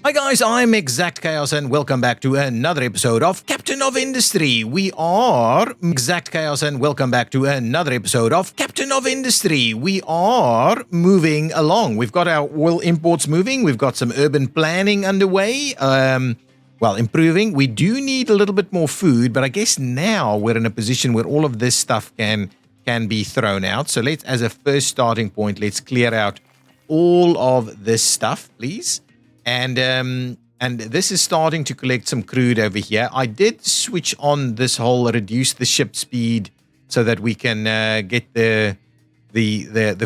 Hi guys, I'm ExactChaos and welcome back to another episode of Captain of Industry. We are ExactChaos and welcome back to another episode of Captain of Industry. We are moving along. We've got our oil imports moving. We've got some urban planning underway. Improving. We do need a little bit more food, but I guess now we're in a position where all of this stuff can be thrown out. So let's, as a first starting point, let's clear out all of this stuff, please. And this is starting to collect some crude over here. I did switch on this whole reduce the ship speed so that we can get the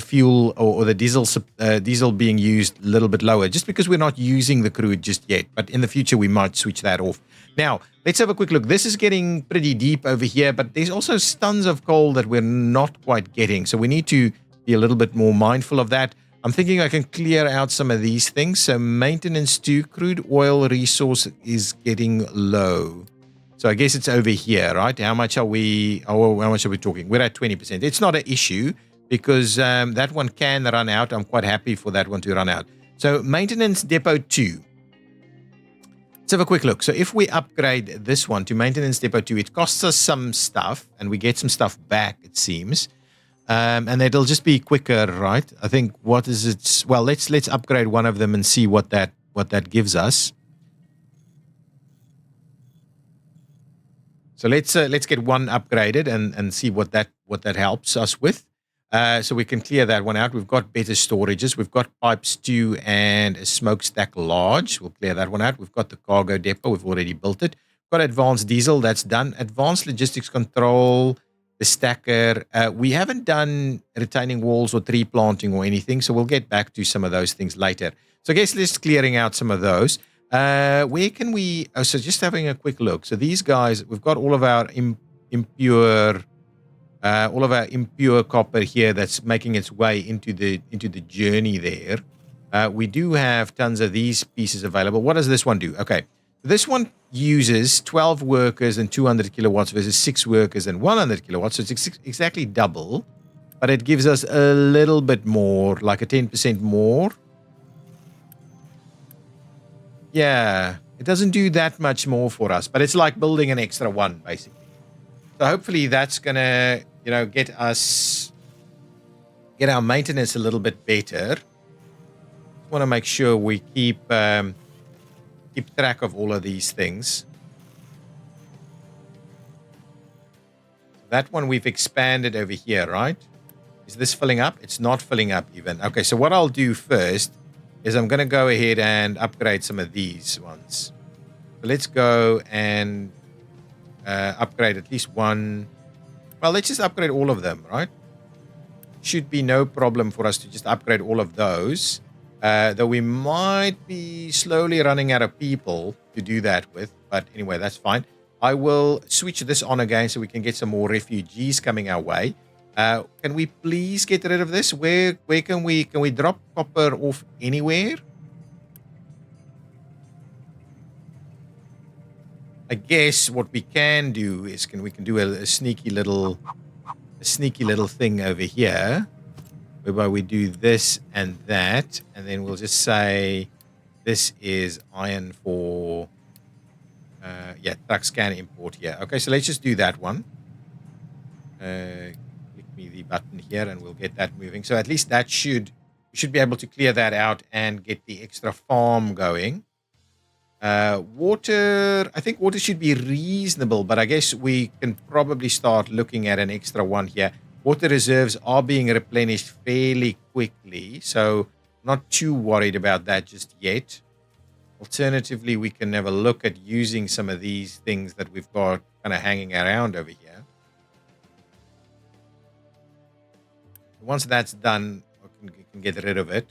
fuel or the diesel being used a little bit lower, just because we're not using the crude just yet. But in the future, we might switch that off. Now, let's have a quick look. This is getting pretty deep over here, but there's also tons of coal that we're not quite getting. So we need to be a little bit more mindful of that. I'm thinking I can clear out some of these things. So maintenance to crude oil resource is getting low. So I guess it's over here, right? How much are we talking? We're at 20%. It's not an issue because that one can run out. I'm quite happy for that one to run out. So maintenance depot 2. Let's have a quick look. So if we upgrade this one to maintenance depot 2, it costs us some stuff and we get some stuff back, it seems. And it'll just be quicker, right? I think what is it? Well, let's upgrade one of them and see what that gives us. So let's get one upgraded and see what that helps us with. So we can clear that one out. We've got better storages. We've got pipes 2 and a smokestack large. We'll clear that one out. We've got the cargo depot. We've already built it. Got advanced diesel. That's done. Advanced logistics control. The stacker. We haven't done retaining walls or tree planting or anything, so we'll get back to some of those things later. So I guess let's clearing out some of those. Where can we? Oh, so just having a quick look. So these guys, we've got all of our impure copper here that's making its way into the journey there. We do have tons of these pieces available. What does this one do? Okay. This one uses 12 workers and 200 kilowatts versus 6 workers and 100 kilowatts. So it's exactly double, but it gives us a little bit more, like a 10% more. Yeah, it doesn't do that much more for us, but it's like building an extra one, basically. So hopefully that's going to, get our maintenance a little bit better. Just want to make sure we keep track of all of these things. That one we've expanded over here, right? Is this filling up? It's not filling up even. Okay, so what I'll do first is I'm going to go ahead and upgrade some of these ones. So let's go and upgrade at least one. Well, let's just upgrade all of them, right? Should be no problem for us to just upgrade all of those. Though we might be slowly running out of people to do that with. But anyway, that's fine. I will switch this on again so we can get some more refugees coming our way. Can we please get rid of this? Where can we drop copper off anywhere? I guess what we can do is we can do a sneaky little thing over here. Whereby we do this and that, and then we'll just say this is iron for truck scan import here. Okay, so let's just do that one. Click me the button here and we'll get that moving. So at least we should be able to clear that out and get the extra farm going. Water, I think water should be reasonable, but I guess we can probably start looking at an extra one here. Water reserves are being replenished fairly quickly, so not too worried about that just yet. Alternatively, we can have a look at using some of these things that we've got kind of hanging around over here. Once that's done, we can get rid of it.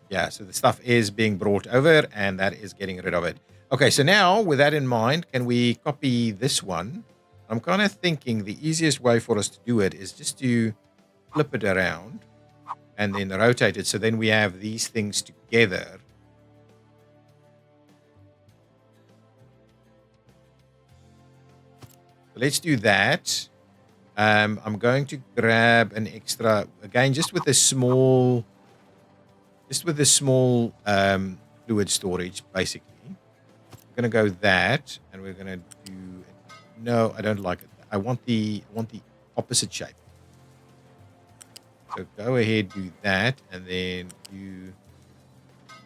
Yeah, so the stuff is being brought over, and that is getting rid of it. Okay, so now, with that in mind, can we copy this one? I'm kind of thinking the easiest way for us to do it is just to flip it around and then rotate it. So then we have these things together. So let's do that. I'm going to grab an extra, again, just with a small just with the small fluid storage, basically. We're going to go that, and we're going to do... No, I don't like it. I want the opposite shape. So go ahead, do that, and then do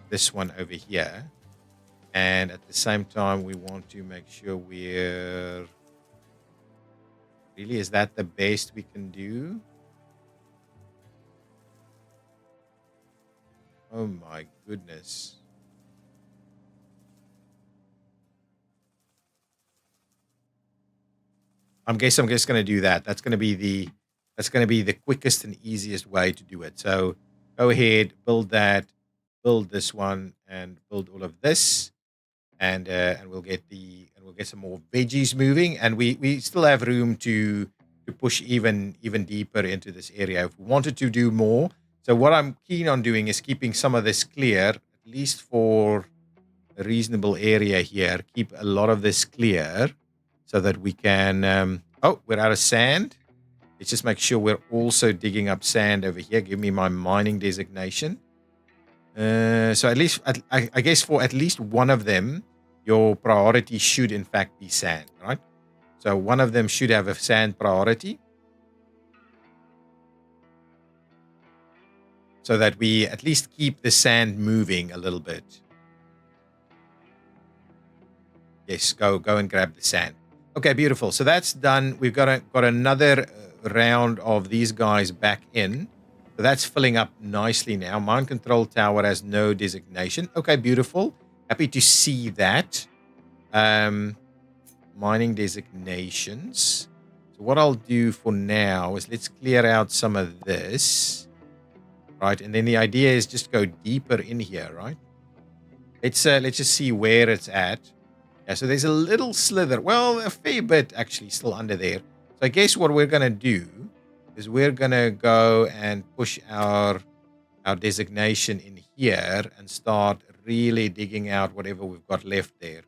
this one over here. And at the same time, we want to make sure we're... Really, is that the best we can do? Oh my goodness. I'm just going to do that. That's going to be the quickest and easiest way to do it. So go ahead, build that, build this one, and build all of this, and we'll get some more veggies moving, and we still have room to push even deeper into this area if we wanted to do more. So what I'm keen on doing is keeping some of this clear, at least for a reasonable area here. Keep a lot of this clear so that we can... oh, we're out of sand. Let's just make sure we're also digging up sand over here. Give me my mining designation. So at least, I guess for at least one of them, your priority should in fact be sand, right? So one of them should have a sand priority, so that we at least keep the sand moving a little bit. Yes, go and grab the sand. Okay, beautiful. So that's done. We've got another round of these guys back in. So that's filling up nicely now. Mine control tower has no designation. Okay, beautiful. Happy to see that. Mining designations. So what I'll do for now is let's clear out some of this. Right, and then the idea is just go deeper in here, right? Let's just see where it's at. Yeah, so there's a little slither. Well, a fair bit actually still under there. So I guess what we're going to do is we're going to go and push our designation in here and start really digging out whatever we've got left there.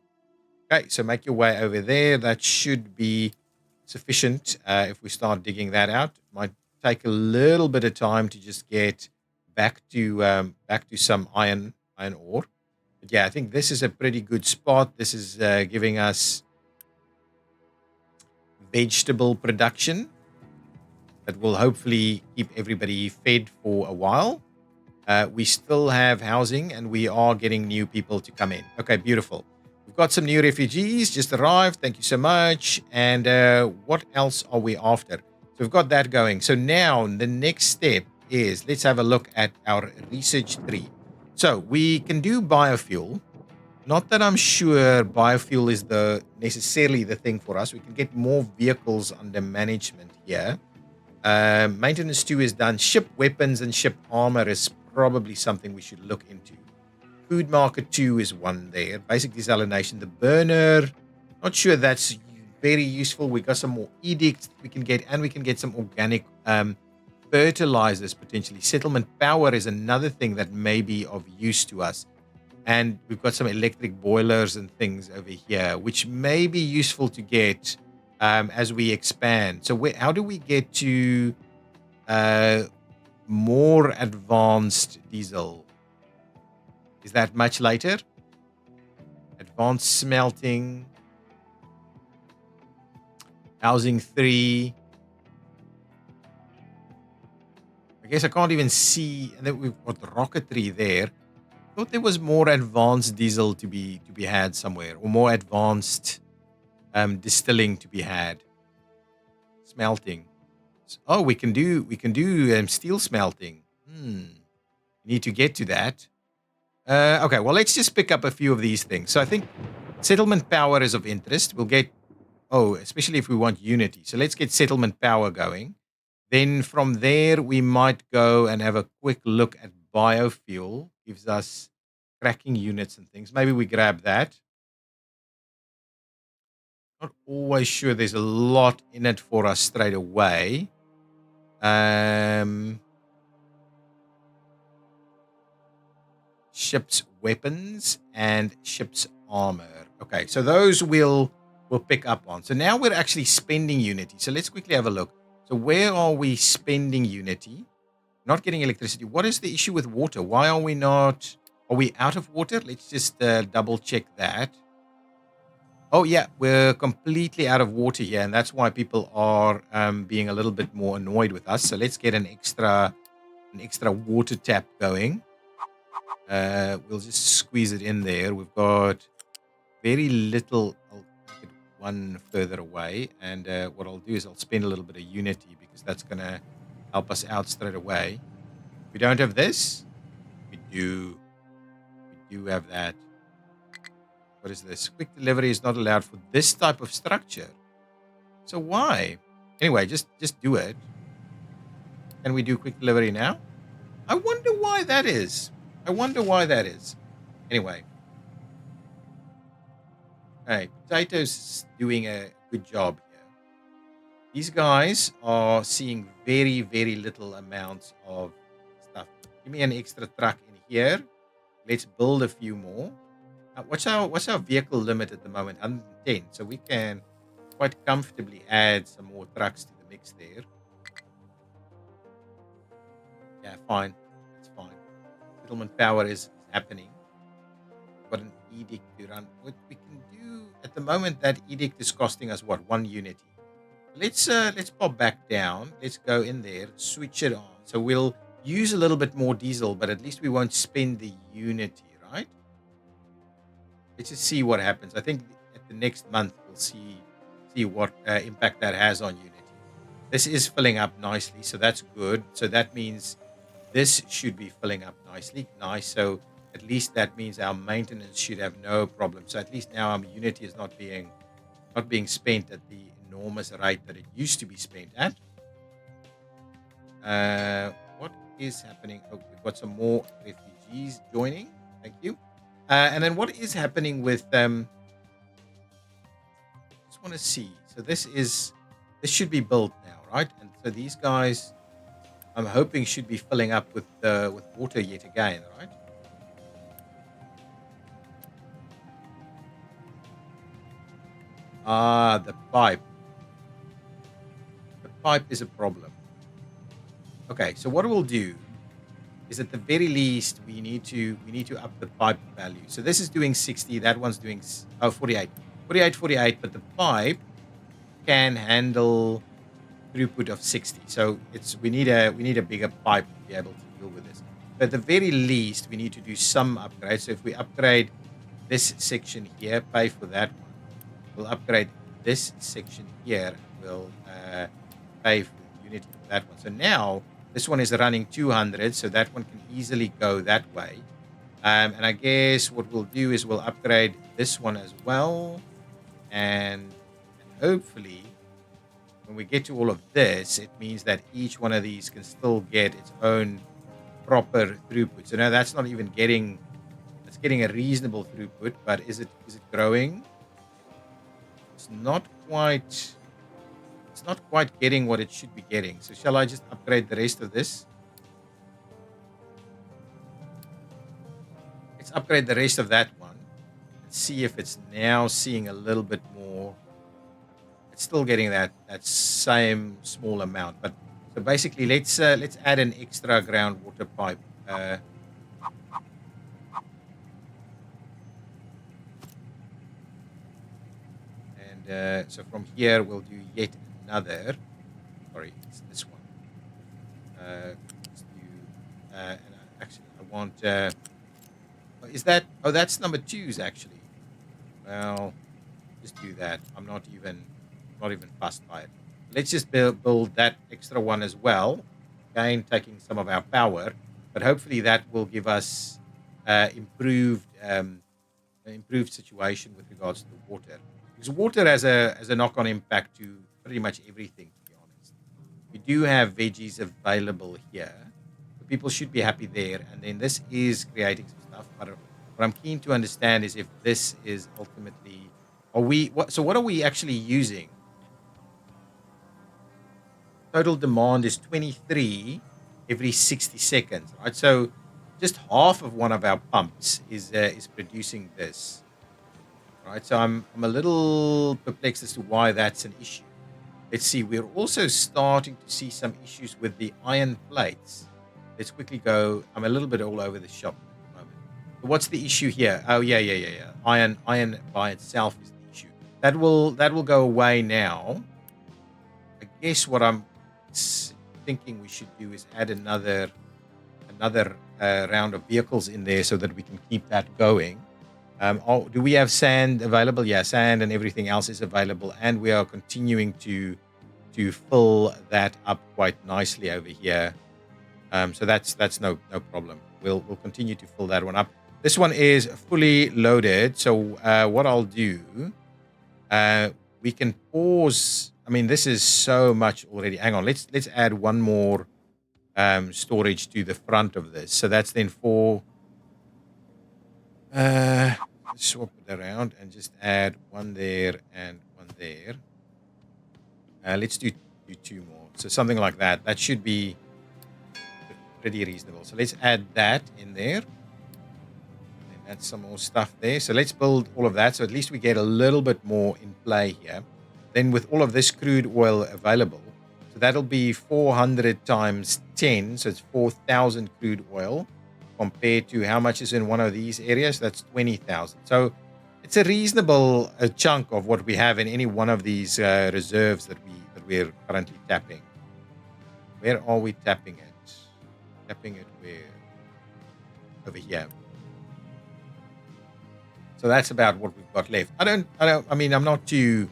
Okay, so make your way over there. That should be sufficient if we start digging that out. It might take a little bit of time to just get back to some iron ore. But yeah, I think this is a pretty good spot. This is giving us vegetable production that will hopefully keep everybody fed for a while. We still have housing, and we are getting new people to come in. Okay, beautiful. We've got some new refugees just arrived. Thank you so much. And what else are we after? So we've got that going. So now the next step is let's have a look at our research tree. So we can do biofuel. Not that I'm sure biofuel is necessarily the thing for us. We can get more vehicles under management here. Maintenance 2 is done. Ship weapons and ship armor is probably something we should look into. Food market 2 is one there. Basic desalination. The burner, not sure that's very useful. We got some more edicts we can get, and we can get some organic fertilizers potentially. Settlement power is another thing that may be of use to us. And we've got some electric boilers and things over here, which may be useful to get as we expand. So how do we get to more advanced diesel? Is that much later? Advanced smelting. Housing 3. I guess I can't even see. And then we've got rocketry there. I thought there was more advanced diesel to be had somewhere, or more advanced distilling to be had. Smelting. Oh, we can do steel smelting. Need to get to that. Okay, well, let's just pick up a few of these things. So I think settlement power is of interest. We'll get, especially if we want unity. So let's get settlement power going. Then from there, we might go and have a quick look at biofuel. Gives us cracking units and things. Maybe we grab that. Not always sure there's a lot in it for us straight away. Ship's weapons and ship's armor. Okay, so those we'll pick up on. So now we're actually spending unity. So let's quickly have a look. So where are we spending unity? Not getting electricity. What is the issue with water? Why are we not... Are we out of water? Let's just double check that. Oh, yeah, we're completely out of water here, and that's why people are being a little bit more annoyed with us. So let's get an extra water tap going. We'll just squeeze it in there. We've got very little. I'll make it one further away, and what I'll do is I'll spend a little bit of Unity because that's going to help us out straight away. We don't have this. We do have that. What is this? Quick delivery is not allowed for this type of structure. So why? Anyway, just do it. Can we do quick delivery now? I wonder why that is. Anyway. Hey, Potato's doing a good job here. These guys are seeing very, very little amounts of stuff. Give me an extra truck in here. Let's build a few more. What's our vehicle limit at the moment? 110. So we can quite comfortably add some more trucks to the mix there. Yeah, fine. It's fine. Settlement power is happening. Got an edict to run. What we can do at the moment, that edict is costing us what? 1 unity. Let's pop back down. Let's go in there, switch it on. So we'll use a little bit more diesel, but at least we won't spend the unity, right? Let's just see what happens. I think at the next month we'll see what impact that has on unity. This is filling up nicely, so that's good. So that means this should be filling up nicely. Nice. So at least that means our maintenance should have no problem. So at least now our unity is not being spent at the enormous rate that it used to be spent at. What is happening? Oh, we've got some more refugees joining. Thank you. And then what is happening with them? Just want to see. So this should be built now, right? And so these guys, I'm hoping, should be filling up with water yet again, right? Ah, the pipe. The pipe is a problem. Okay, so what we'll do is at the very least we need to up the pipe value. So this is doing 60, that one's doing 48. 48, but the pipe can handle throughput of 60. So we need a bigger pipe to be able to deal with this. But at the very least we need to do some upgrades. So if we upgrade this section here, pay for that one. We'll upgrade this section here. We'll pay for the unity for that one. So now this one is running 200, so that one can easily go that way. And I guess what we'll do is we'll upgrade this one as well. And hopefully, when we get to all of this, it means that each one of these can still get its own proper throughput. So now that's not even getting... It's getting a reasonable throughput, but is it growing? It's not quite getting what it should be getting. So shall I just upgrade the rest of this? Let's upgrade the rest of that one and see if it's now seeing a little bit more. It's still getting that same small amount, but so basically let's add an extra groundwater pipe. So from here we'll do yet another. Sorry, it's this one. Let's do, and actually I want. Is that? Oh, that's number 2's actually. Well, just do that. I'm not even fussed by it. Let's just build that extra one as well. Again, taking some of our power, but hopefully that will give us improved situation with regards to water. Because water has a knock-on impact to pretty much everything, to be honest. We do have veggies available here. So people should be happy there. And then this is creating some stuff. But what I'm keen to understand is if this is ultimately... what are we actually using? Total demand is 23 every 60 seconds, right? So just half of one of our pumps is producing this. Right, so I'm a little perplexed as to why that's an issue. Let's see, we're also starting to see some issues with the iron plates. let's quickly go. I'm a little bit all over the shop at the moment. So what's the issue here? Oh, yeah. Iron by itself is the issue. That will go away now. I guess what I'm thinking we should do is add another round of vehicles in there so that we can keep that going. Do we have sand available? Yeah, sand and everything else is available, and we are continuing to fill that up quite nicely over here. So that's no problem. We'll continue to fill that one up. This one is fully loaded. So what I'll do, we can pause. I mean, this is so much already. Hang on, let's add one more storage to the front of this. So that's then four. Let's swap it around and just add one there and one there. Let's do two more. So something like that. That should be pretty reasonable. So let's add that in there. And add some more stuff there. So let's build all of that. So at least we get a little bit more in play here. Then with all of this crude oil available, so that'll be 400 times 10. So it's 4,000 crude oil. Compared to how much is in one of these areas, that's 20,000. So it's a reasonable chunk of what we have in any one of these reserves that we're currently tapping. Where are we tapping it? Tapping it where? Over here. So that's about what we've got left. I mean, I'm not too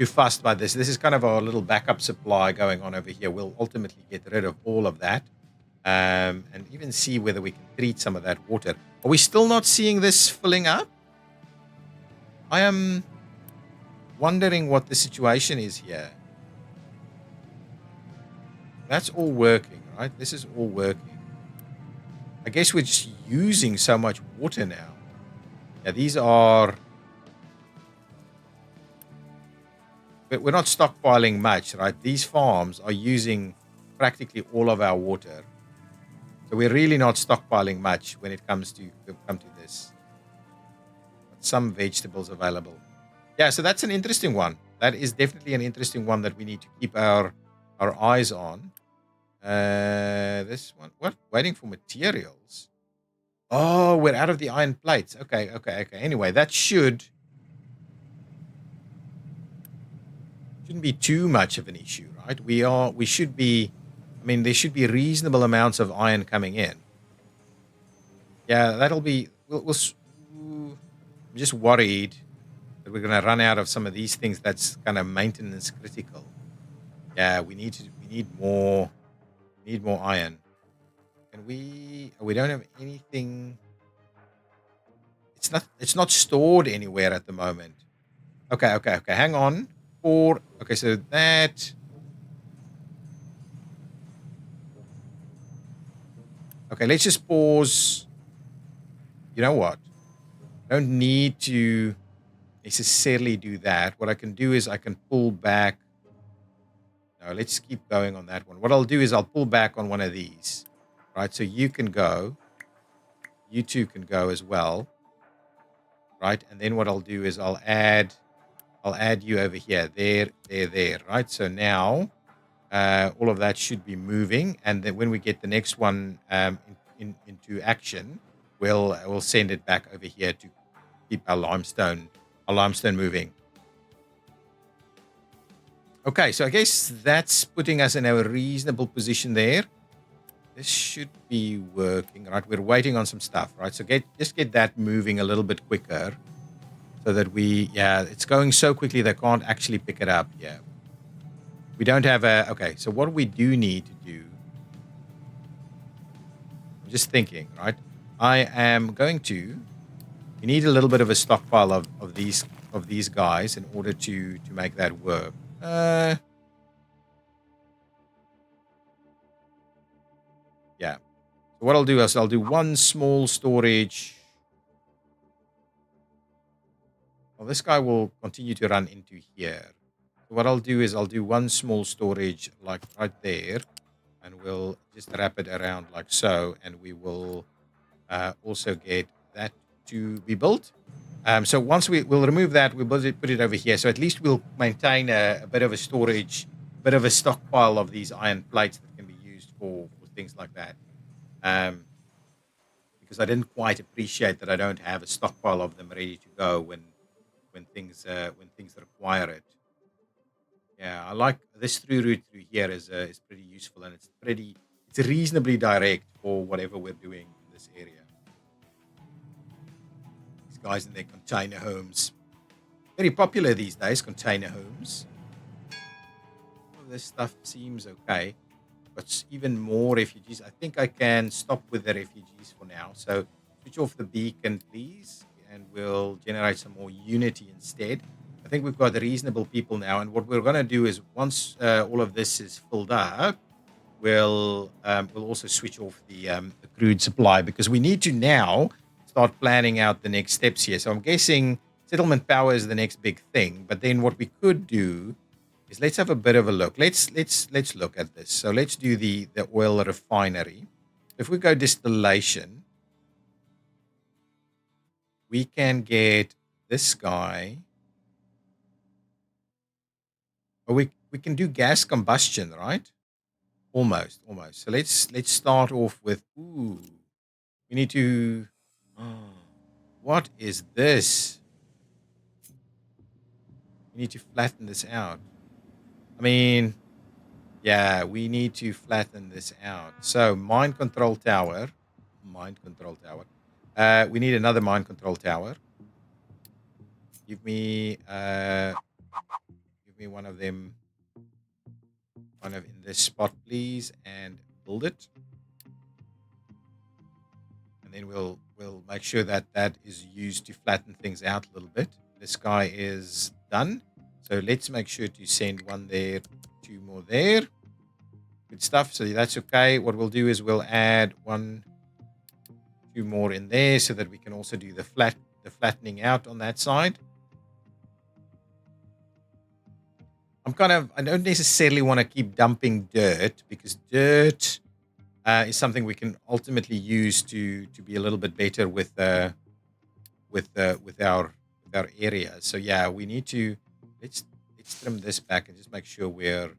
fussed by this. This is kind of our little backup supply going on over here. We'll ultimately get rid of all of that. And even see whether we can treat some of that water. Are we still not seeing this filling up? I am wondering what the situation is here. That's all working, right? This is all working. I guess we're just using so much water now. Yeah, these are... But we're not stockpiling much, right? These farms are using practically all of our water. So we're really not stockpiling much when it comes to this. Some vegetables available. Yeah, so that's an interesting one. That is definitely an interesting one that we need to keep our eyes on. This one. What? Waiting for materials. Oh, we're out of the iron plates. Okay. Anyway, that shouldn't be too much of an issue, right? We should be... I mean, there should be reasonable amounts of iron coming in. Yeah, that'll be... I'm just worried that we're going to run out of some of these things that's kind of maintenance critical. Yeah, we need more iron. Can we... We don't have anything... It's not stored anywhere at the moment. Okay. Hang on. Okay, so that... Okay, let's just pause. You know what? I don't need to necessarily do that. What I can do is I can pull back. No, let's keep going on that one. What I'll do is I'll pull back on one of these. Right, so you can go. You two can go as well. Right, and then what I'll do is I'll add you over here. There. Right, so now... all of that should be moving, and then when we get the next one into action, we'll send it back over here to keep our limestone moving. Okay, so I guess that's putting us in a reasonable position there. This should be working, right? We're waiting on some stuff, right? So just get that moving a little bit quicker, so that it's going so quickly they can't actually pick it up. Yeah. We don't have okay, so what we do need to do, I'm just thinking, right? We need a little bit of a stockpile of these guys in order to make that work. Yeah. So what I'll do is I'll do one small storage. Well, this guy will continue to run into here. What I'll do is I'll do one small storage like right there, and we'll just wrap it around like so, and we will also get that to be built. So once we'll remove that, we'll put it over here. So at least we'll maintain a bit of a storage, bit of a stockpile of these iron plates that can be used for things like that. because I didn't quite appreciate that I don't have a stockpile of them ready to go when things require it. Yeah, I like this through route through here is pretty useful, and it's reasonably direct for whatever we're doing in this area. These guys in their container homes, very popular these days. Container homes. All of this stuff seems okay, but even more refugees. I think I can stop with the refugees for now. So switch off the beacon, please, and we'll generate some more unity instead. I think we've got reasonable people now, and what we're going to do is once all of this is filled up, we'll also switch off the crude supply because we need to now start planning out the next steps here. So I'm guessing settlement power is the next big thing. But then what we could do is let's have a bit of a look. Let's look at this. So let's do the oil refinery. If we go distillation, we can get this guy. Or we can do gas combustion, right? Almost. So let's start off with we need to what is this? We need to flatten this out. I mean, yeah, we need to flatten this out. So mind control tower. We need another mind control tower. Give me one of them kind of in this spot, please, and build it. And then we'll make sure that that is used to flatten things out a little bit. This guy is done. So let's make sure to send one there, two more there. Good stuff. So that's okay. What we'll do is we'll add one, two more in there so that we can also do the flattening out on that side. I don't necessarily want to keep dumping dirt because dirt is something we can ultimately use to be a little bit better with our area. So yeah, we need to let's trim this back and just make sure we're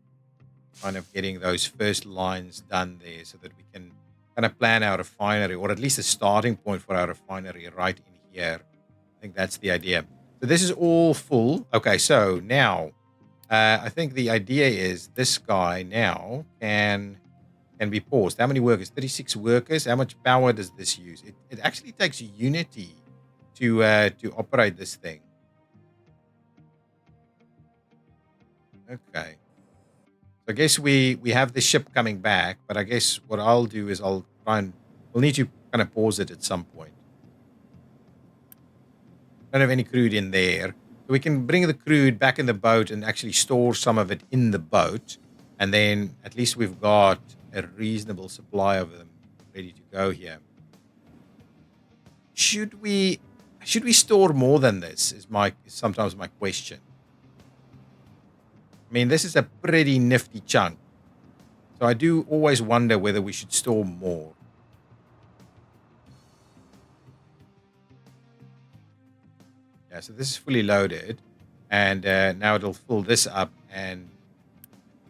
kind of getting those first lines done there so that we can kind of plan our refinery, or at least a starting point for our refinery right in here. I think that's the idea. So this is all full. Okay, so now I think the idea is this guy now can be paused. How many workers? 36 workers. How much power does this use? It actually takes Unity to operate this thing. Okay. So I guess we have the ship coming back, but I guess what I'll do is we'll need to kind of pause it at some point. Don't have any crude in there. So we can bring the crude back in the boat and actually store some of it in the boat. And then at least we've got a reasonable supply of them ready to go here. Should we store more than this is sometimes my question. I mean, this is a pretty nifty chunk. So I do always wonder whether we should store more. Yeah, so this is fully loaded. And now it'll fill this up and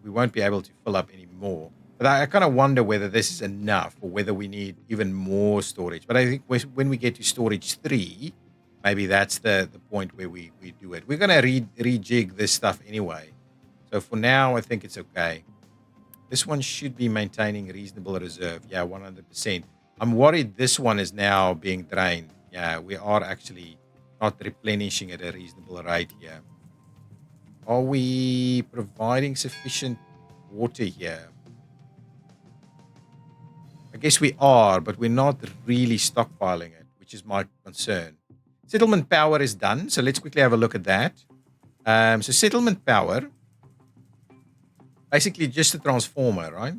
we won't be able to fill up any more. But I kind of wonder whether this is enough or whether we need even more storage. But I think when we get to storage 3, maybe that's the point where we do it. We're going to rejig this stuff anyway. So for now, I think it's okay. This one should be maintaining reasonable reserve. Yeah, 100%. I'm worried this one is now being drained. Yeah, we are actually not replenishing at a reasonable rate here. Are we providing sufficient water here? I guess we are, but we're not really stockpiling it, which is my concern. Settlement power is done, so let's quickly have a look at that. So settlement power, basically just a transformer, right?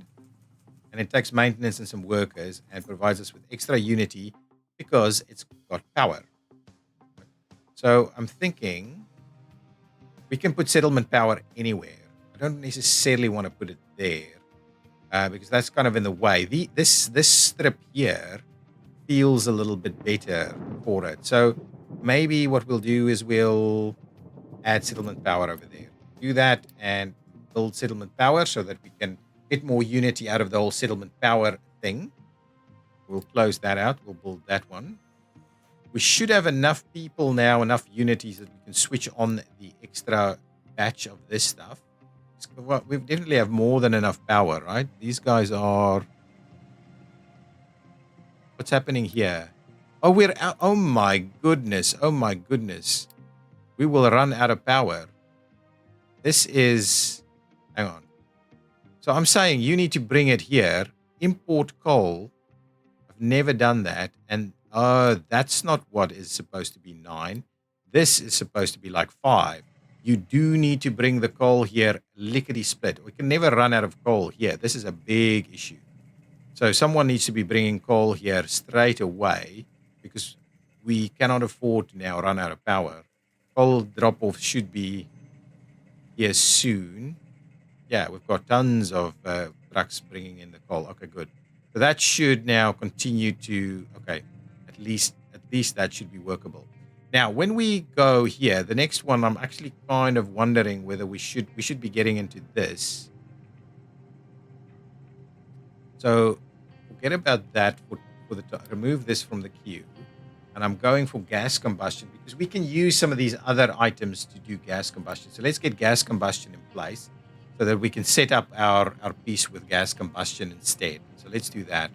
And it takes maintenance and some workers and provides us with extra unity because it's got power. So I'm thinking we can put settlement power anywhere. I don't necessarily want to put it there because that's kind of in the way. This strip here feels a little bit better for it. So maybe what we'll do is we'll add settlement power over there. Do that and build settlement power so that we can get more unity out of the whole settlement power thing. We'll close that out. We'll build that one. We should have enough people now, enough unities that we can switch on the extra batch of this stuff. Well, we definitely have more than enough power, right? These guys are... What's happening here? Oh, we're out. Oh, my goodness. Oh, my goodness. We will run out of power. This is... Hang on. So I'm saying you need to bring it here. Import coal. I've never done that. And that's not what is supposed to be 9. This is supposed to be like 5. You do need to bring the coal here lickety-split. We can never run out of coal here. This is a big issue. So someone needs to be bringing coal here straight away because we cannot afford to now run out of power. Coal drop-off should be here soon. Yeah, we've got tons of trucks bringing in the coal. Okay, good. So that should now continue to, okay, at least that should be workable. Now, when we go here, the next one, I'm actually kind of wondering whether we should be getting into this. So forget about that remove this from the queue. And I'm going for gas combustion because we can use some of these other items to do gas combustion. So let's get gas combustion in place so that we can set up our piece with gas combustion instead. So let's do that.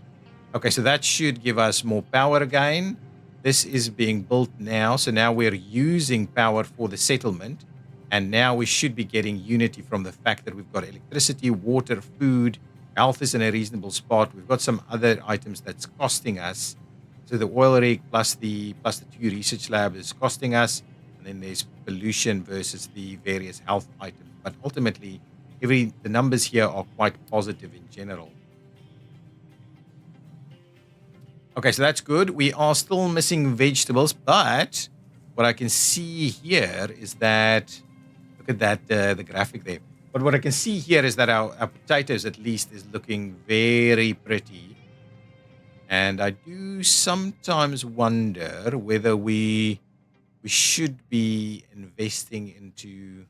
Okay, so that should give us more power again. This is being built now. So now we're using power for the settlement. And now we should be getting unity from the fact that we've got electricity, water, food. Health is in a reasonable spot. We've got some other items that's costing us. So the oil rig plus the 2 research lab is costing us. And then there's pollution versus the various health items. But ultimately, the numbers here are quite positive in general. Okay, so that's good. We are still missing vegetables, but what I can see here is that, look at that, the graphic there. But what I can see here is that our potatoes at least is looking very pretty. And I do sometimes wonder whether we should be investing into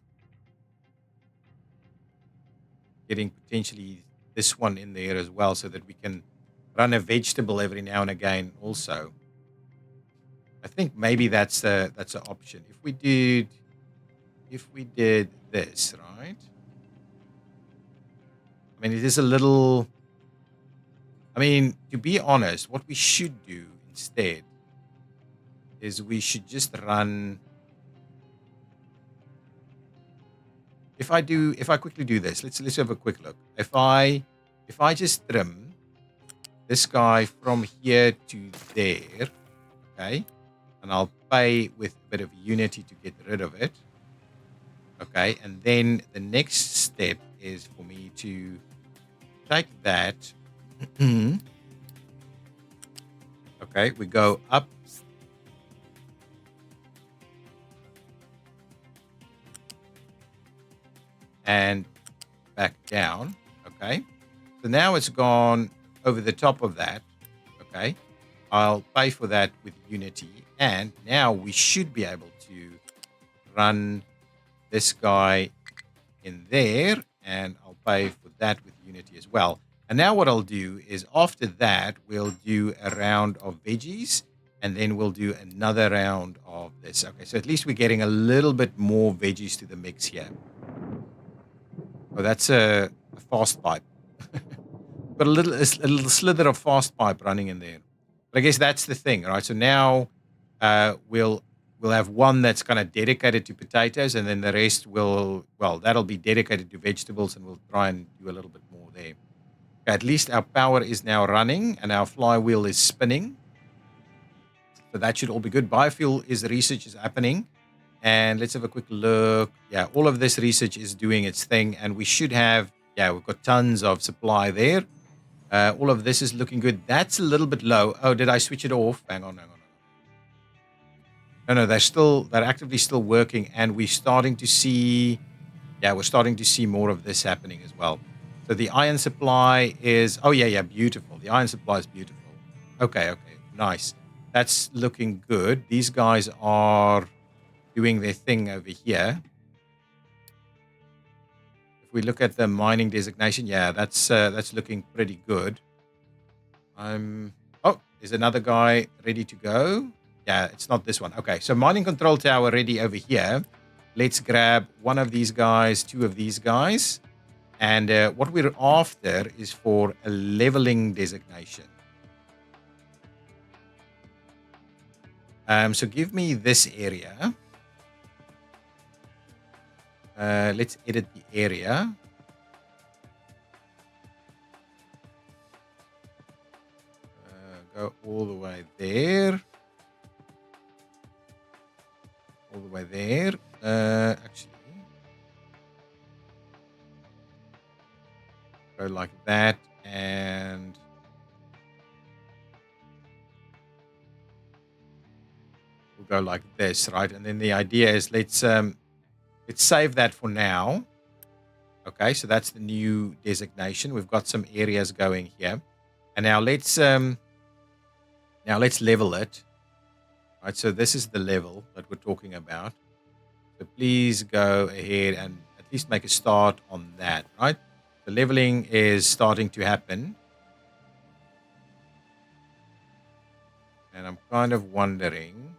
getting potentially this one in there as well so that we can run a vegetable every now and again also. I think maybe that's an option. If we did this, right? I mean, it is a little... I mean, to be honest, what we should do instead is we should just run... If I quickly do this, let's have a quick look. If I just trim this guy from here to there, okay, and I'll pay with a bit of unity to get rid of it, okay, and then the next step is for me to take that. Okay, we go up. And back down, okay? So now it's gone over the top of that, okay? I'll pay for that with Unity. And now we should be able to run this guy in there. And I'll pay for that with Unity as well. And now what I'll do is after that, we'll do a round of veggies. And then we'll do another round of this. Okay, so at least we're getting a little bit more veggies to the mix here. Oh, that's a fast pipe. Got a little slither of fast pipe running in there. But I guess that's the thing, right? So now we'll have one that's kind of dedicated to potatoes, and then the rest that'll be dedicated to vegetables, and we'll try and do a little bit more there. Okay, at least our power is now running, and our flywheel is spinning. So that should all be good. Biofuel research is happening. And let's have a quick look. Yeah, all of this research is doing its thing. And we should have, we've got tons of supply there. All of this is looking good. That's a little bit low. Oh, did I switch it off? Hang on. No, they're actively still working. And we're starting to see, more of this happening as well. So the iron supply is, beautiful. The iron supply is beautiful. Okay, nice. That's looking good. These guys are doing their thing over here. If we look at the mining designation, that's looking pretty good. Oh, Is another guy ready to go? Yeah, it's not this one. Okay, so mining control tower ready over here. Let's grab one of these guys, two of these guys. And what we're after is for a leveling designation. So give me this area. Let's edit the area. Go all the way there. All the way there. Actually, go like that, and we'll go like this, right? And then the idea is let's save that for now. Okay, so that's the new designation. We've got some areas going here, and now let's level it. Right, so this is the level that we're talking about. So please go ahead and at least make a start on that, right? The leveling is starting to happen. And I'm kind of wondering,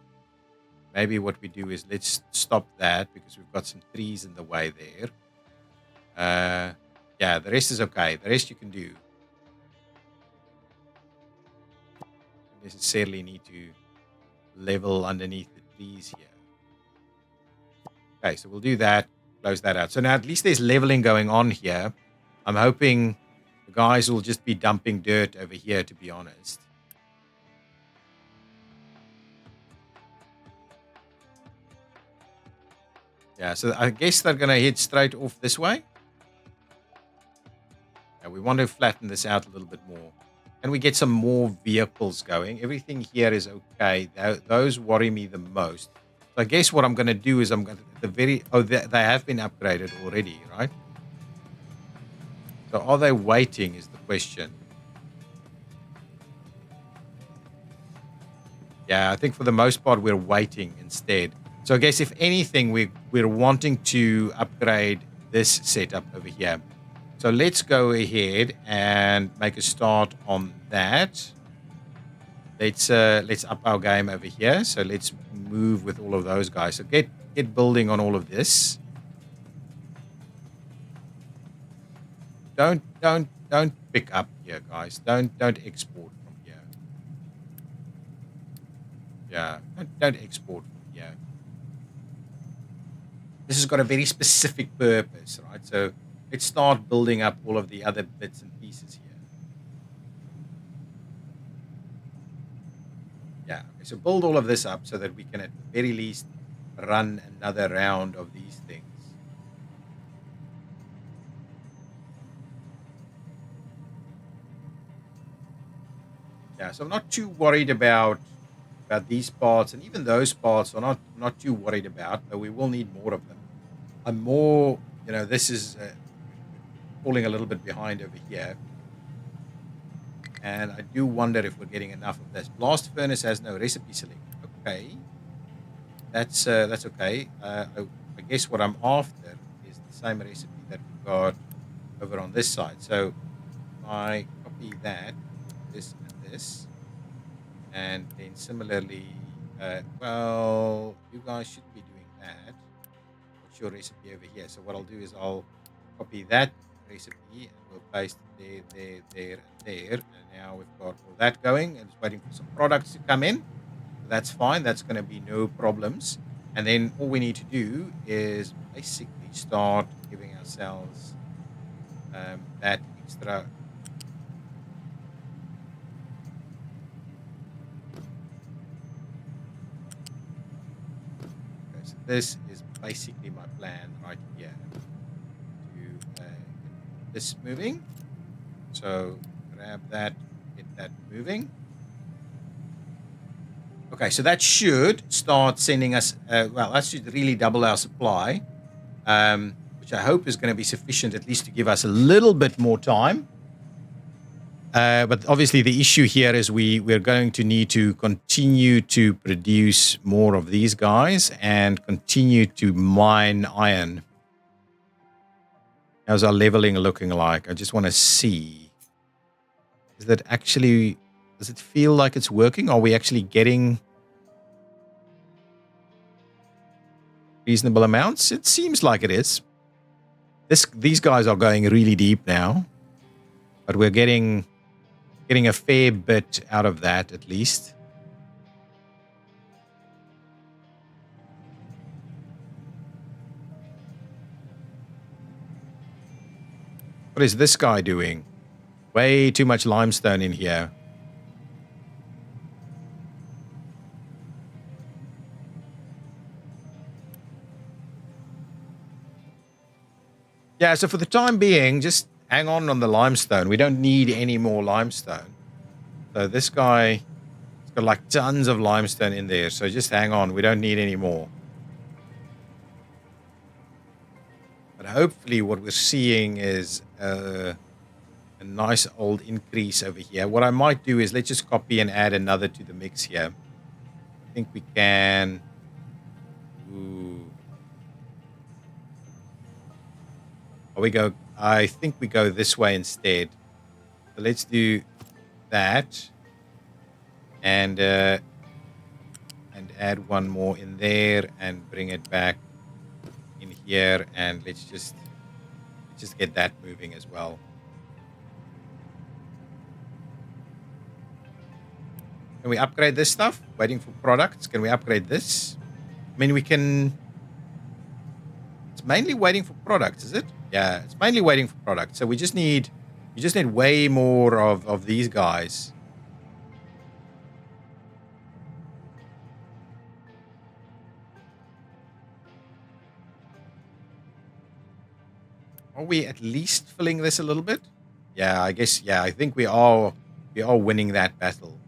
maybe what we do is let's stop that because we've got some trees in the way there. Yeah, the rest is okay. The rest you can do. Don't necessarily need to level underneath the trees here. Okay, so we'll do that. Close that out. So now at least there's leveling going on here. I'm hoping the guys will just be dumping dirt over here, to be honest. Yeah, so I guess they're going to head straight off this way. Yeah, we want to flatten this out a little bit more. Can we get some more vehicles going? Everything here is okay. Those worry me the most. So I guess what I'm going to do is I'm going to they have been upgraded already, right? So are they waiting is the question. Yeah, I think for the most part we're waiting instead. So I guess if anything, we're wanting to upgrade this setup over here. So let's go ahead and make a start on that. Let's up our game over here. So let's move with all of those guys. So get building on all of this. Don't pick up here, guys. Don't export from here. Yeah, don't export from here. This has got a very specific purpose, right? So let's start building up all of the other bits and pieces here. Yeah, okay, so build all of this up so that we can at the very least run another round of these things. Yeah, so I'm not too worried about these parts, and even those parts are not too worried about, but we will need more of them. I'm more, this is falling a little bit behind over here. And I do wonder if we're getting enough of this. Blast furnace has no recipe select. Okay. That's okay. I guess what I'm after is the same recipe that we got over on this side. So I copy that, this and this. And then similarly, you guys should be doing that. What's your recipe over here? So what I'll do is I'll copy that recipe and we'll paste it there, and there. And now we've got all that going and it's waiting for some products to come in. That's fine. That's going to be no problems. And then all we need to do is basically start giving ourselves that extra. Okay, so this is basically my plan right here to get this moving. So grab that, get that moving. Okay, so that should start sending us, that should really double our supply, which I hope is going to be sufficient at least to give us a little bit more time. But obviously the issue here is we're going to need to continue to produce more of these guys and continue to mine iron. How's our leveling looking like? I just want to see. Is that actually Does it feel like it's working? Are we actually getting reasonable amounts? It seems like it is. These guys are going really deep now, but we're getting a fair bit out of that at least. What is this guy doing? Way too much limestone in here. Yeah, so for the time being, just hang on the limestone. We don't need any more limestone. So this guy has got like tons of limestone in there. So just hang on. We don't need any more. But hopefully what we're seeing is a nice old increase over here. What I might do is let's just copy and add another to the mix here. I think we can. Ooh. Oh, we go. I think we go this way instead. So let's do that, and add one more in there, and bring it back in here, and let's just get that moving as well. Can we upgrade this stuff? Waiting for products. Can we upgrade this? I mean, we can. It's mainly waiting for products, is it? Yeah, it's mainly waiting for products. So we just need way more of these guys. Are we at least filling this a little bit? Yeah, I guess. Yeah, I think we are winning that battle.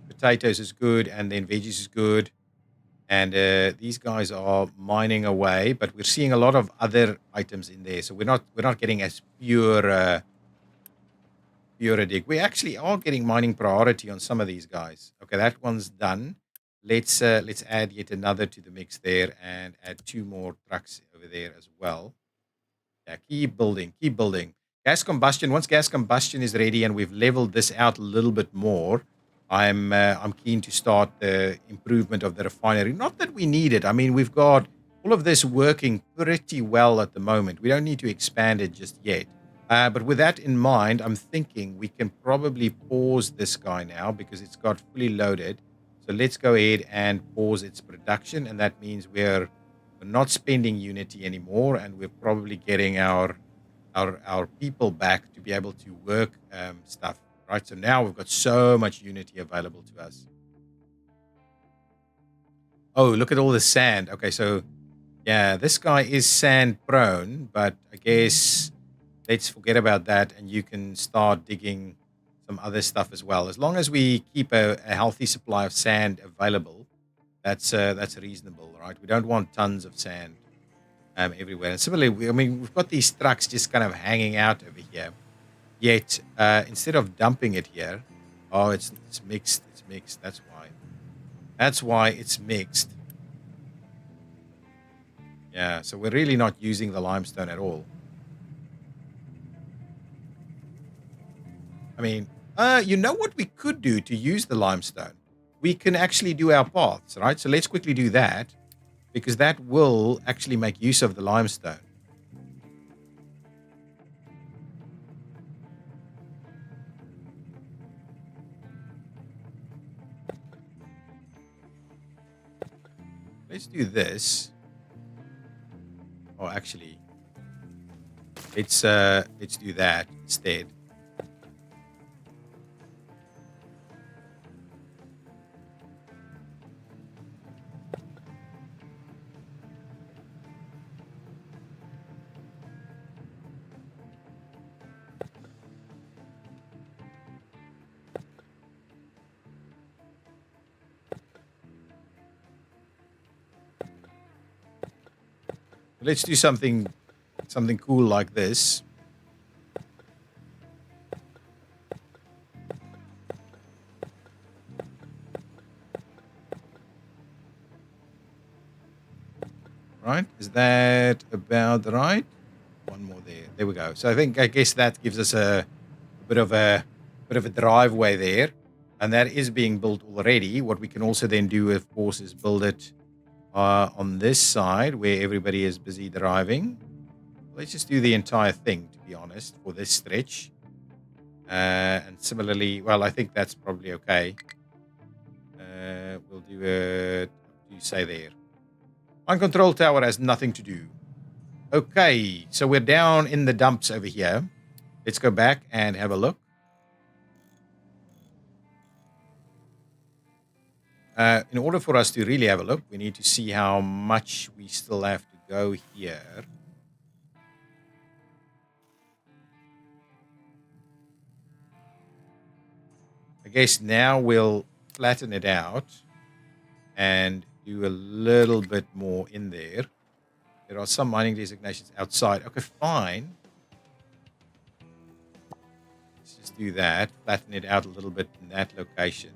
Potatoes is good, and then veggies is good. And these guys are mining away, but we're seeing a lot of other items in there. So we're not getting as pure a dig. We actually are getting mining priority on some of these guys. Okay, that one's done. Let's add yet another to the mix there, and add 2 more trucks over there as well. Yeah, keep building, keep building. Gas combustion. Once gas combustion is ready and we've leveled this out a little bit more, I'm keen to start the improvement of the refinery. Not that we need it. I mean, we've got all of this working pretty well at the moment. We don't need to expand it just yet. But with that in mind, I'm thinking we can probably pause this guy now because it's got fully loaded. So let's go ahead and pause its production, and that means we're not spending Unity anymore, and we're probably getting our people back to be able to work stuff. Right, so now we've got so much Unity available to us. Oh, look at all the sand. Okay, so yeah, this guy is sand prone, but I guess let's forget about that, and you can start digging some other stuff as well. As long as we keep a healthy supply of sand available, that's reasonable, right? We don't want tons of sand everywhere. And similarly, we've got these trucks just kind of hanging out over here. Yet, instead of dumping it here, oh, it's mixed. It's mixed. That's why. That's why it's mixed. Yeah, so we're really not using the limestone at all. I mean, you know what we could do to use the limestone? We can actually do our paths, right? So let's quickly do that, because that will actually make use of the limestone. Let's do this. Oh, actually, let's do that instead. Let's do something cool like this. Right? Is that about right? One more there. There we go. So I guess that gives us a bit of a bit of a driveway there, and that is being built already. What we can also then do, of course, is build it on this side where everybody is busy driving. Let's just do the entire thing, to be honest, for this stretch. And similarly, well, I think that's probably okay. We'll do it, you say there. On control tower has nothing to do. Okay, so we're down in the dumps over here. Let's go back and have a look. In order for us to really have a look, we need to see how much we still have to go here. I guess now we'll flatten it out and do a little bit more in there. There are some mining designations outside. Okay, fine. Let's just do that. Flatten it out a little bit in that location.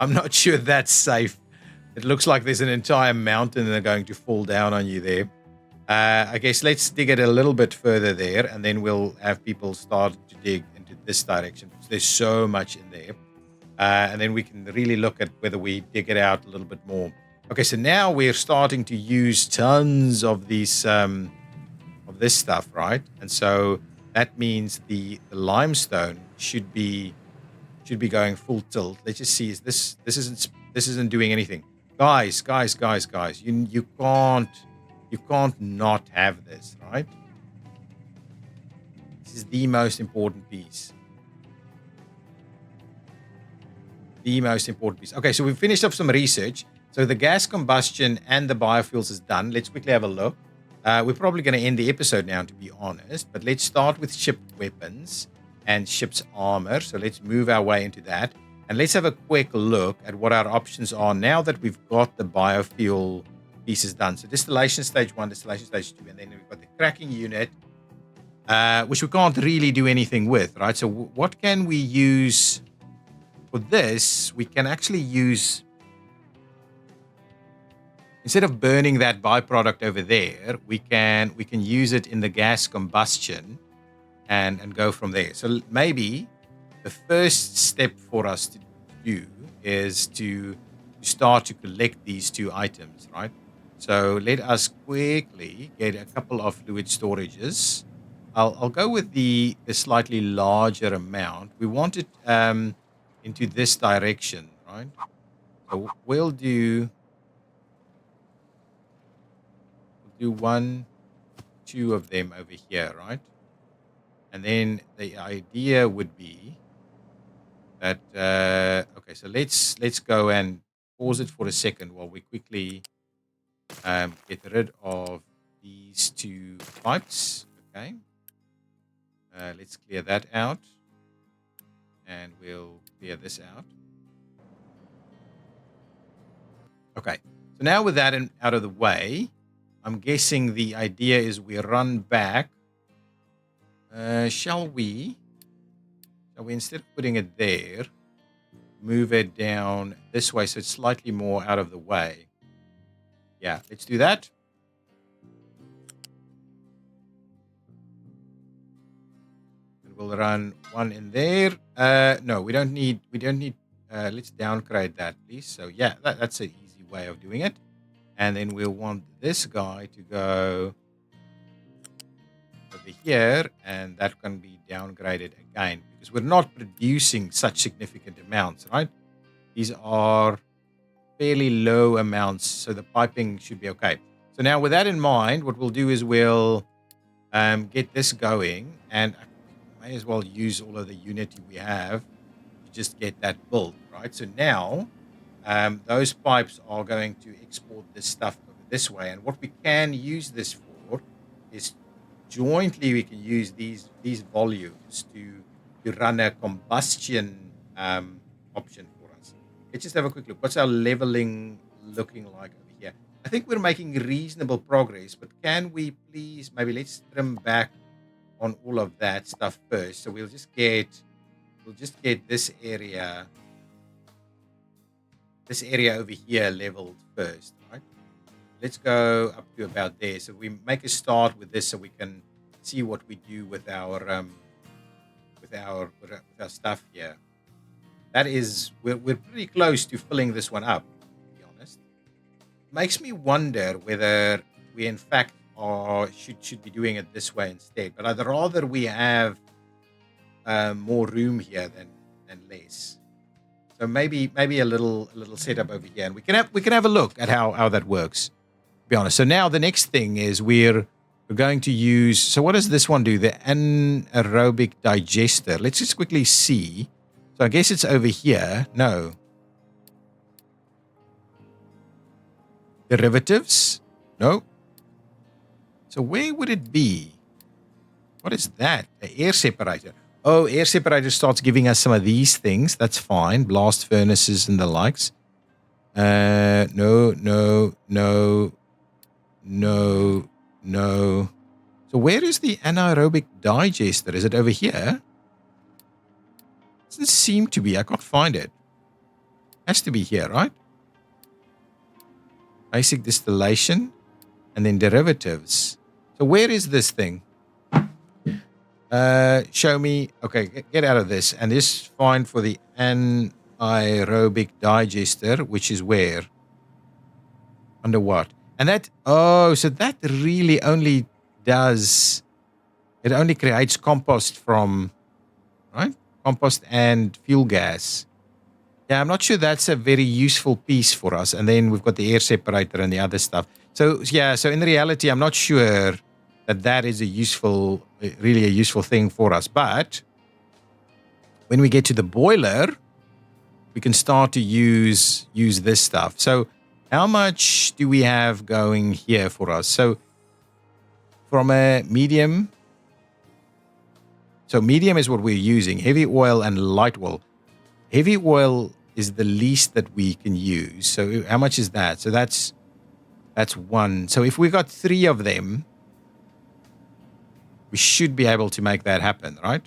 I'm not sure that's safe. It looks like there's an entire mountain that are going to fall down on you there. I guess let's dig it a little bit further there, and then we'll have people start to dig into this direction because there's so much in there. And then we can really look at whether we dig it out a little bit more. Okay, so now we're starting to use tons of these of this stuff, right? And so that means the limestone should be going full tilt. Let's just see. Is this isn't doing anything, guys. You can't not have this, right? This is the most important piece. The most important piece. Okay, so we've finished up some research. So the gas combustion and the biofuels is done. Let's quickly have a look. We're probably going to end the episode now, to be honest. But let's start with shipped weapons and ship's armor. So let's move our way into that. And let's have a quick look at what our options are now that we've got the biofuel pieces done. So distillation stage 1, distillation stage 2, and then we've got the cracking unit, which we can't really do anything with, right? So what can we use for this? We can actually use, instead of burning that byproduct over there, we can use it in the gas combustion and go from there. So maybe the first step for us to do is to start to collect these two items, right? So let us quickly get a couple of fluid storages. I'll go with the slightly larger amount. We want it into this direction, right? So we'll do 1, 2 of them over here, right? And then the idea would be that okay, so let's go and pause it for a second while we quickly get rid of these 2 pipes. Okay, let's clear that out, and we'll clear this out. Okay, so now with that out of the way, I'm guessing the idea is we run back. Shall we instead of putting it there, move it down this way so it's slightly more out of the way? Yeah, let's do that. And we'll run one in there. No, we don't need, let's downgrade that, please. So yeah, that's an easy way of doing it. And then we'll want this guy to go over here, and that can be downgraded again because we're not producing such significant amounts, right? These are fairly low amounts, so the piping should be okay. So now with that in mind, what we'll do is we'll get this going, and I may as well use all of the Unity we have to just get that built, right? So now those pipes are going to export this stuff over this way, and what we can use this for is jointly we can use these volumes to run a combustion option for us. Let's just have a quick look. What's our leveling looking like over here? I think we're making reasonable progress, but can we please maybe let's trim back on all of that stuff first. So we'll just get this area over here leveled first, right? let's go up to about there. So we make a start with this, so we can see what we do with our stuff here. That is, we're pretty close to filling this one up, to be honest. Makes me wonder whether we in fact should be doing it this way instead. But I'd rather we have more room here than less. So maybe a little setup over here, and we can have a look at how that works. To be honest. So now the next thing is we're going to use. So what does this one do? The anaerobic digester. Let's just quickly see. So I guess it's over here. No. Derivatives? No. So where would it be? What is that? The air separator. Oh, air separator starts giving us some of these things. That's fine. Blast furnaces and the likes. No. So where is the anaerobic digester? Is it over here? Doesn't seem to be. I can't find it. Has to be here, right? Basic distillation and then derivatives. So where is this thing? Show me. Okay, get out of this. And this is fine for the anaerobic digester, which is where? Under what? And that, oh, so that really only does, it only creates compost from, right? Compost and fuel gas. Yeah, I'm not sure that's a very useful piece for us. And then we've got the air separator and the other stuff. So, yeah, so in reality, I'm not sure that is really a useful thing for us. But when we get to the boiler, we can start to use this stuff. So how much do we have going here for us? So from a medium, so medium is what we're using, heavy oil and light oil. Heavy oil is the least that we can use. So how much is that? So that's one. So if we got 3 of them, we should be able to make that happen, right?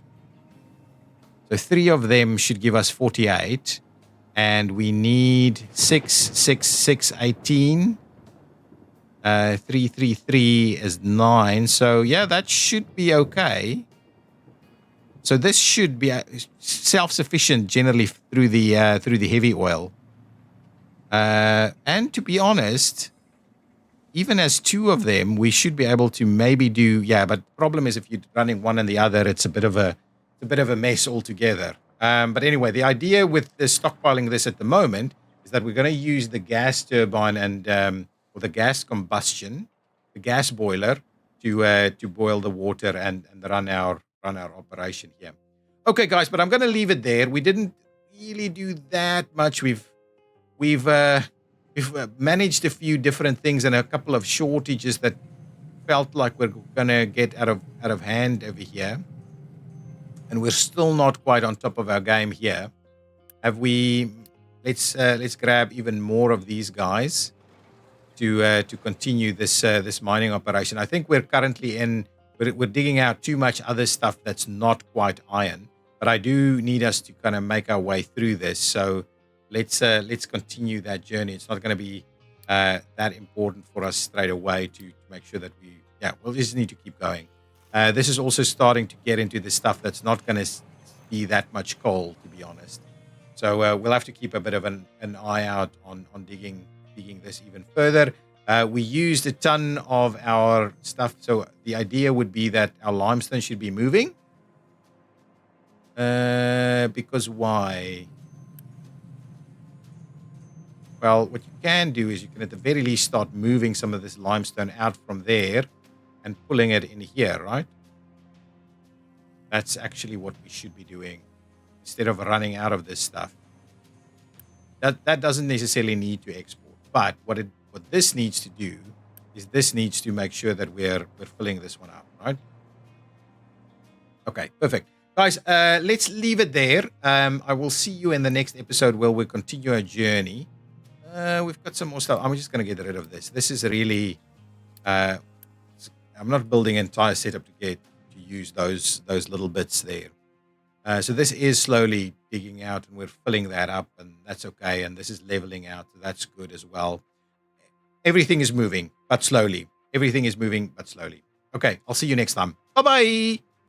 So 3 of them should give us 48. And we need 6, 6, 6, 18. 3, 3, 3 is 9. So yeah, that should be okay. So this should be self-sufficient generally through the heavy oil. And to be honest, even as 2 of them, we should be able to maybe do, yeah, but the problem is if you're running one and the other, it's a bit of a mess altogether. But anyway, the idea with the stockpiling this at the moment is that we're going to use the gas turbine and or the gas combustion, the gas boiler to boil the water and run our operation here. Okay, guys, but I'm going to leave it there. We didn't really do that much. We've managed a few different things and a couple of shortages that felt like we're going to get out of hand over here. And we're still not quite on top of our game here. Have we? Let's grab even more of these guys to continue this mining operation. I think we're currently we're digging out too much other stuff that's not quite iron. But I do need us to kind of make our way through this. So let's continue that journey. It's not going to be that important for us straight away to make sure that we'll just need to keep going. This is also starting to get into the stuff that's not going to be that much coal, to be honest. So we'll have to keep a bit of an eye out on digging this even further. We used a ton of our stuff. So the idea would be that our limestone should be moving. Because why? Well, what you can do is you can at the very least start moving some of this limestone out from there and pulling it in here, right? That's actually what we should be doing instead of running out of this stuff. That doesn't necessarily need to export, but what this needs to do is this needs to make sure that we're filling this one up, right? Okay, perfect. Guys, let's leave it there. I will see you in the next episode where we continue our journey. We've got some more stuff. I'm just going to get rid of this. This is really... I'm not building an entire setup to use those little bits there. So this is slowly digging out and we're filling that up and that's okay. And this is leveling out. So that's good as well. everything is moving, but slowly. Everything is moving, but slowly. Okay, I'll see you next time. Bye-bye.